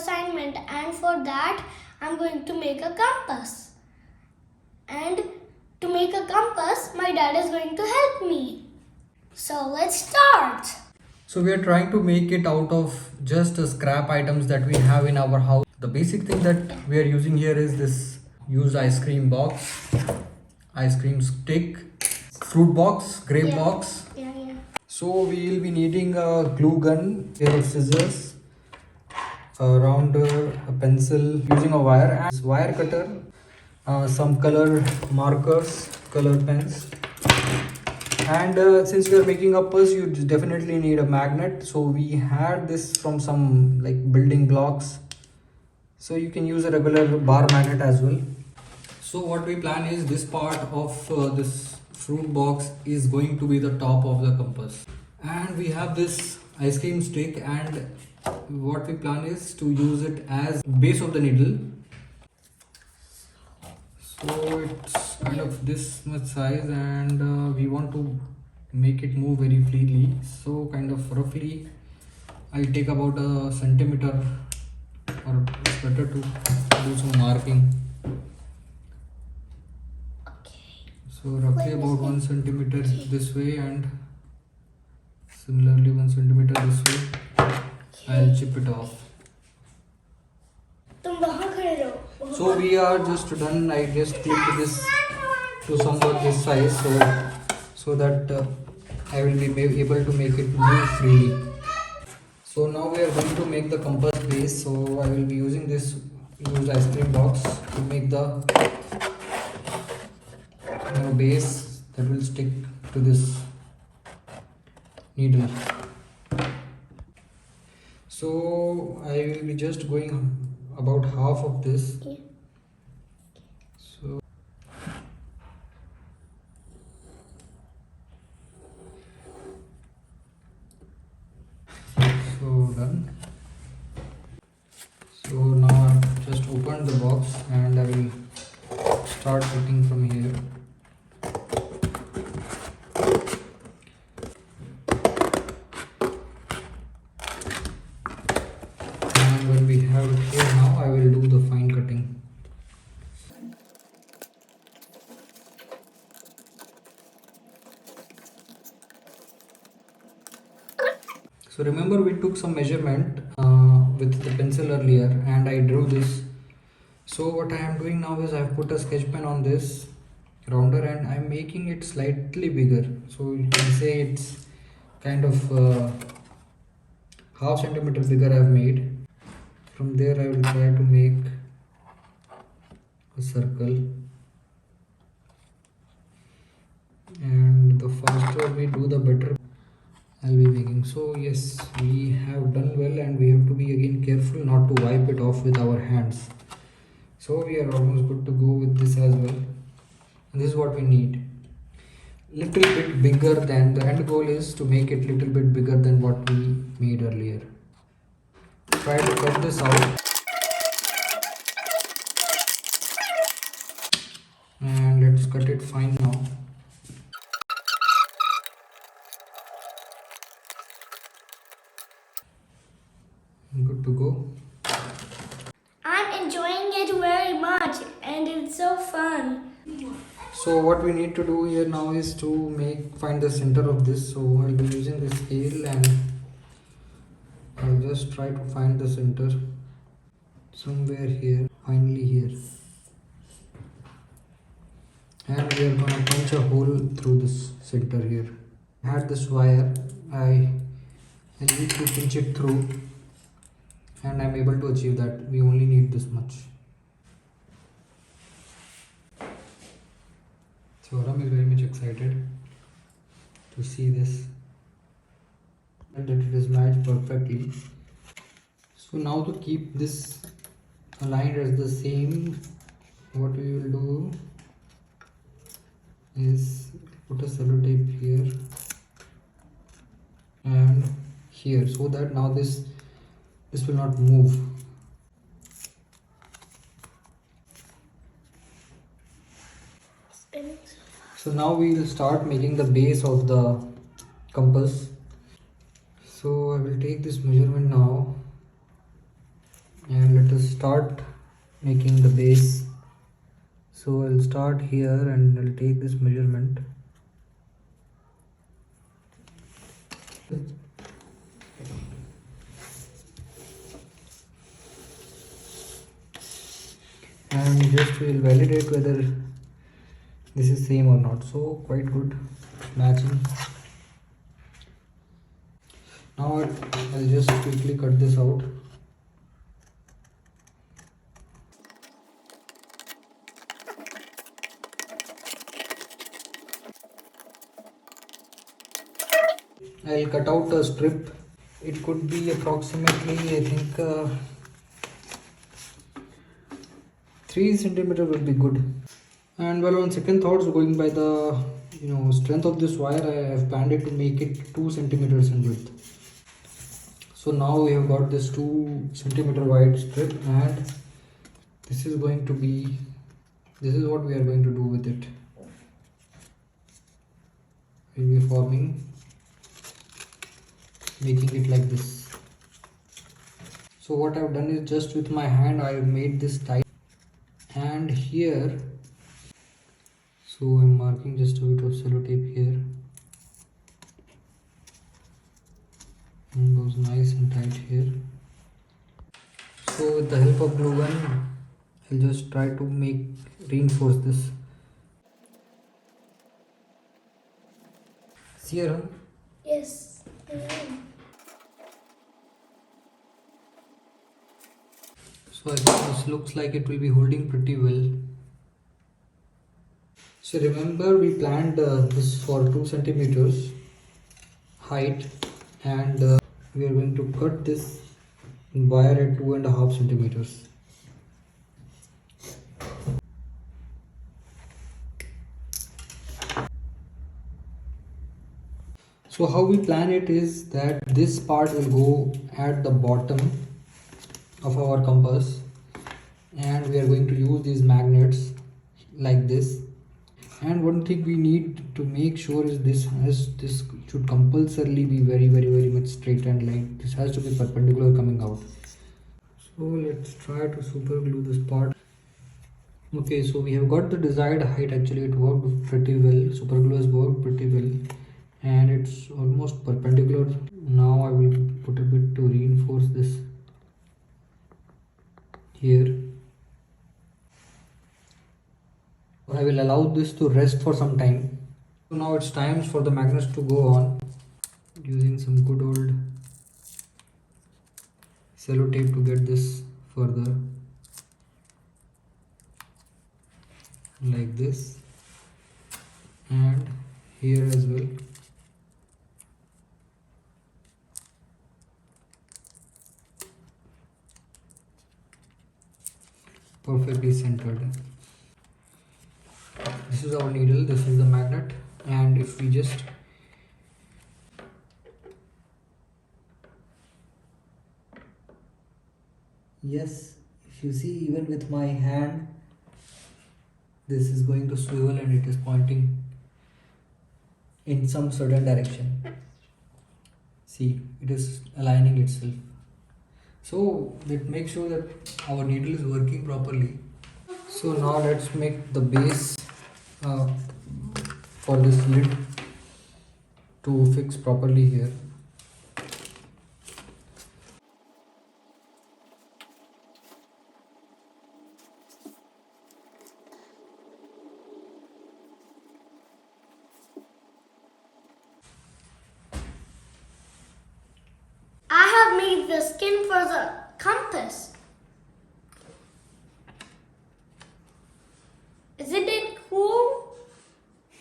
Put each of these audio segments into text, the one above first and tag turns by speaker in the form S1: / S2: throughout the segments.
S1: assignment, and for that I'm going to make a compass. And to make a compass, my dad is going to help me. So let's start.
S2: So we are trying to make it out of just the scrap items that we have in our house. The basic thing that we are using here is this used ice cream box, ice cream stick, fruit box, grape box.
S1: Yeah.
S2: So we will be needing a glue gun, pair of scissors, a rounder, a pencil, using a wire and wire cutter, some color markers, color pens. And since we are making a purse, you definitely need a magnet. So we had this from some like building blocks. So you can use a regular bar magnet as well. So what we plan is this part of this fruit box is going to be the top of the compass. And we have this ice cream stick, and what we plan is to use it as base of the needle. So it's kind of this much size, and we want to make it move very freely. So kind of roughly I'll take about a centimeter, or it's better to do some marking. So roughly about 1 centimeter this way, and similarly 1 centimeter this way. I'll chip it off.
S1: तुम वहाँ खड़े रहो.
S2: So we are just done. I just clipped this to somewhat this size, so that I will be able to make it move freely. So now we are going to make the compass base. So I will be using this used ice cream box to make the base that will stick to this needle. So I will be just going about half of this. So done. So now I've just opened the box, and I will start cutting from here. And when we have it here now, I will do the fine cutting. So remember, we took some measurement with the pencil earlier, and I drew this. So what I am doing now is I have put a sketch pen on this rounder, and I am making it slightly bigger. So you can say it's kind of half centimeter bigger I have made. From there I will try to make a circle, and the faster we do the better I'll be making. So yes, we have done well, and we have to be again careful not to wipe it off with our hands. So we are almost good to go with this as well. And this is what we need. Little bit bigger than the end goal is to make it little bit bigger than what we made earlier. Try to cut this out. And let's cut it fine now. Good to go.
S1: I'm enjoying it very much, and it's so fun.
S2: So what we need to do here now is to find the center of this. So I'll be using the scale, and I'll just try to find the center somewhere here, finally here. And we are gonna punch a hole through this center here. I had this wire, I need to pinch it through, and I'm able to achieve that. We only need this much. So Ram is very much excited to see this, and that it is matched perfectly. So now to keep this aligned as the same, what we will do is put a sellotape here and here, so that now this will not move. So now we will start making the base of the compass. So I will take this measurement now, And let us start making the base. So I'll start here and I'll take this measurement. And just will validate whether this is same or not. So quite good matching. Now I'll just quickly cut this out. I'll cut out a strip. It could be approximately, I think, 3 centimeter will be good. And well, on second thoughts, going by the strength of this wire, I have planned it to make it 2 centimeters in width. So now we have got this 2 centimeter wide strip, and this is what we are going to do with it. We'll be making it like this. So what I've done is, just with my hand I have made this tight, and here, so I'm marking just a bit of sellotape here, and goes nice and tight here. So with the help of glue gun, I'll just try to reinforce this. See here, huh?
S1: Yes. I know.
S2: So I think this looks like it will be holding pretty well. So remember, we planned this for 2 centimeters height, and we are going to cut this wire at 2.5 centimeters. So how we plan it is that this part will go at the bottom of our compass, and we are going to use these magnets like this. And one thing we need to make sure is this should compulsorily be very much straight, and like this has to be perpendicular coming out. So let's try to super glue this part. Okay, so we have got the desired height. Actually it worked pretty well. Super glue has worked pretty well, and it's almost perpendicular. Now I will put a bit to reinforce this here. I will allow this to rest for some time. So now it's time for the magnets to go on, using some good old sellotape to get this further, like this, and here as well. Perfectly centered. This is our needle, this is the magnet, and if we just yes, if you see, even with my hand, this is going to swivel and it is pointing in some certain direction. See, it is aligning itself. So that makes sure that our needle is working properly. So now let's make the base for this lid to fix properly here.
S1: I have made the skin for the compass. Isn't it cool?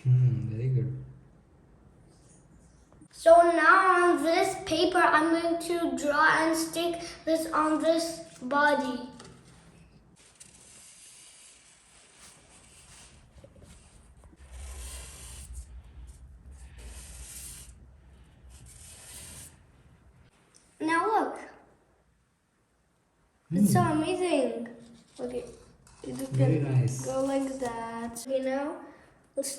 S2: Very good.
S1: So now on this paper, I'm going to draw and stick this on this body. Now look. It's so amazing. Okay. You
S2: Very
S1: can
S2: nice.
S1: go like that. Okay, now let's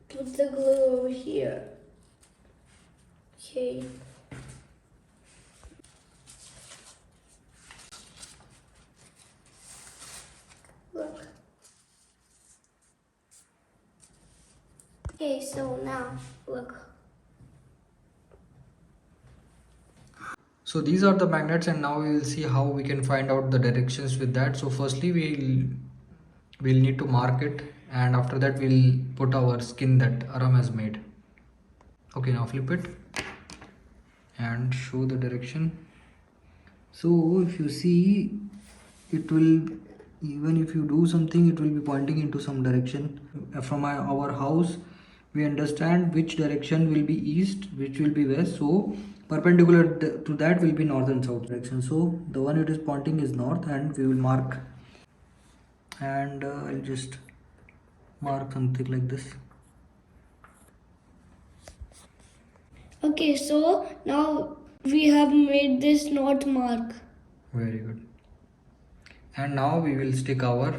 S1: put the glue over here. Okay. Okay, so now look.
S2: So these are the magnets, and now we will see how we can find out the directions with that. So firstly we'll need to mark it, and after that we'll put our skin that Aram has made. Okay, now flip it and show the direction. So if you see, it will, even if you do something, it will be pointing into some direction. From our house we understand which direction will be east, which will be west, so perpendicular to that will be north and south direction. So the one it is pointing is north, and we will mark, and I'll just mark something like this.
S1: Okay, so now we have made this north mark.
S2: Very good. And now we will stick our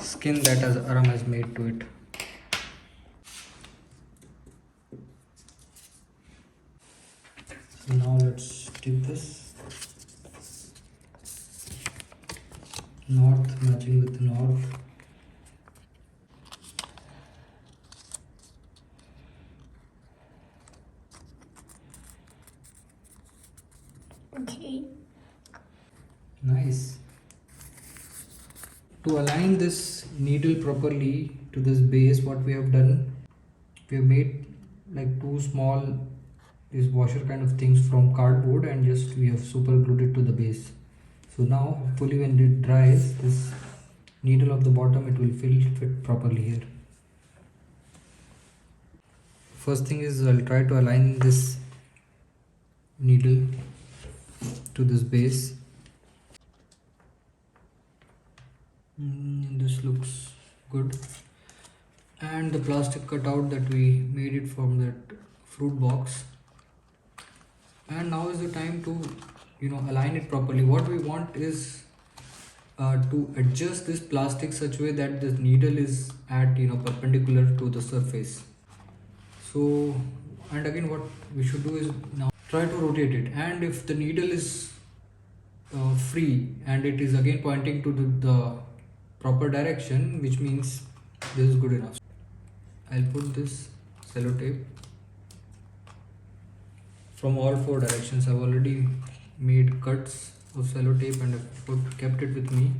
S2: skin that as Aram has made to it. So now let's stick this. North matching with north.
S1: Okay.
S2: Nice. To align this needle properly to this base, what we have done, we have made like two small these washer kind of things from cardboard, and just we have super glued it to the base. So now hopefully when it dries, this needle of the bottom, it will fit properly here. First thing is I'll try to align this needle to this base. This looks good. And the plastic cutout that we made it from that fruit box. And now is the time to align it properly. What we want is to adjust this plastic such way that this needle is at perpendicular to the surface. So, and again what we should do is now try to rotate it, and if the needle is free and it is again pointing to the proper direction, which means this is good enough. I'll put this sellotape from all four directions. I've already made cuts of sellotape and I've kept it with me.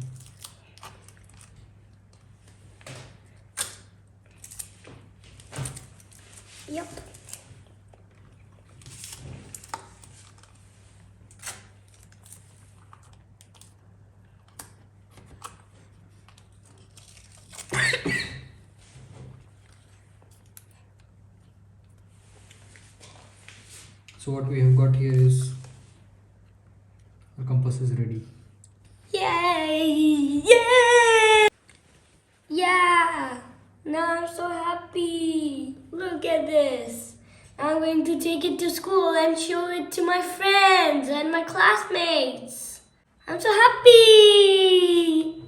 S1: Yep.
S2: So what we have got here is our compass is ready.
S1: Yay! Yay! Yeah! Now I'm so happy. Look at this. I'm going to take it to school and show it to my friends and my classmates. I'm so happy!